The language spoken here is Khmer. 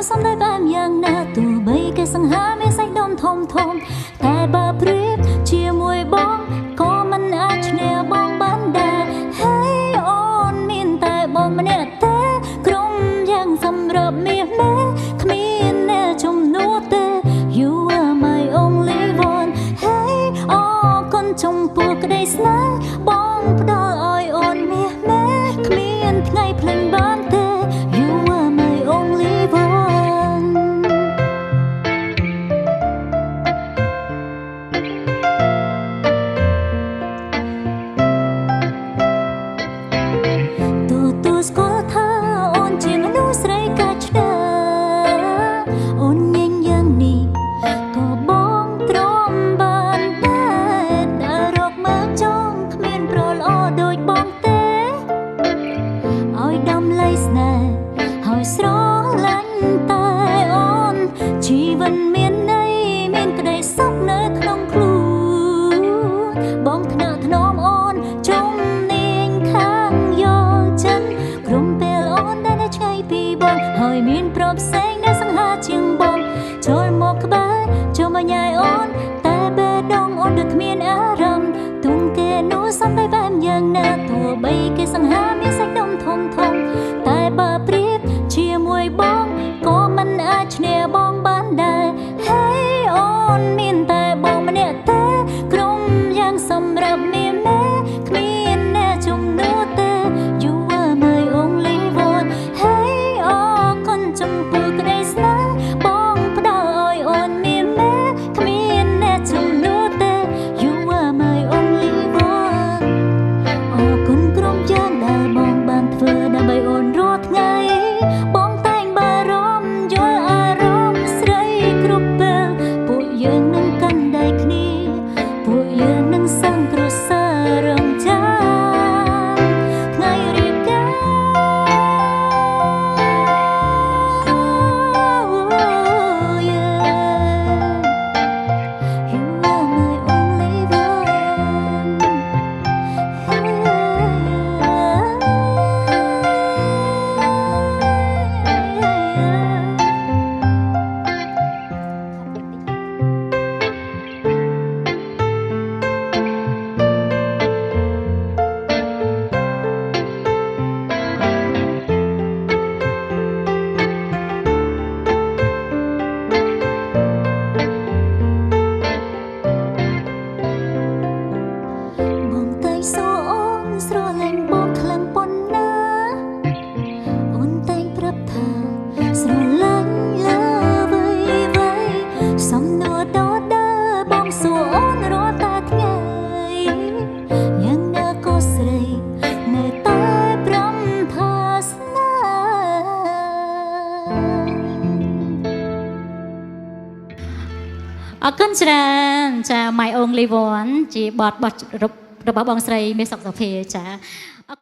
សំដីបែបយ៉ាងណាទោះបីគេសង្ហាមានសាច់ដុំធំតែបើប្រៀបជាមួយបងក៏មិនអាចឈ្នះបងបានដែរហើយអូនមានតែបងម្នាក់ទេក្រុមយ៉ាងសម្រាប់មាសមេគ្មានអ្នកជំនួសទេ You are my only one ហើយអរគុណចំពោះក្តីស្នេហ៍បងផ្ដល់ឲ្យអូនមាសមេគ្មានថ្ងៃភ្លេចបានទេ You are my only one ទូស្គាល់ថាអូនជាមនុស្សស្រីកាច់ឆ្នាអូនញញយ៉ាងនេះក៏បងទ្រាំបានដែរដែលរកមើលចង់គ្មានប្រល្អដូចបងទេឲ្យដំលៃស្នេហ៍ហើយស្រឡាញ់តែអូនជីវិតមានន័យមានក្តីសុខនៅក្នុងខ្លួនបងថ្នាក់ថ្នមអូនជុំនាងខាងយកចិនក្រុមពេលអូនដែលនៅឆ្ងាយពីបងហើយមានប្រពសែងដែលសង្ហាជាងបងចូលមកក្បែរចូលមកញ៉ាយអូនតែបេះដូងអូនដូចគ្មានអារម្មណ៍ទុំគេនោះសំដីបែបយ៉ាងណាទោះបីគេសង្ហាមានសាច់ដុំធំតែបើប្រៀបជាមួយបងក៏មិនអាចឈ្នះបងបានដែរហើយអូនមានតែបងម្នាក់ទេក្រុមយ៉ាងសម្រាប់មាសមេគ្មានអ្នកជំនួសទេ You are my only one ហើយអរគុណចំពោះក្តីស្នេហ៍បងផ្ដល់ឲ្យអូនមាសមេគ្មានអ្នកជំនួសទេ You are my only one អរគុណក្រុមយ៉ាងដែលបងបានធ្វើដើម្បីអូនរាល់ថ្ងៃបងតែងបារម្ភយល់អារម្មណ៍ស្រីគ្រប់ពេលពួកយើងនឹងកាន់ដៃគ្នាពួកយើងនឹងសាងគ្រួសាររងចាំថ្ងៃរៀបការ You are my only one បងតែងសួរអូនស្រឡាញ់បងខ្លាំងប៉ុណ្ណាអូនតែងប្រាប់ថាស្រឡាញ់លើវ័យសំណួរដដែលបងសួរអូនរាល់តែថ្ងៃយ៉ាងណាក៏ស្រីនៅតែព្រមថាស្នេហ៍អរគុណច្រើនចា My Only One ជាបទរបស់បងស្រីមាសសុខសុភាចា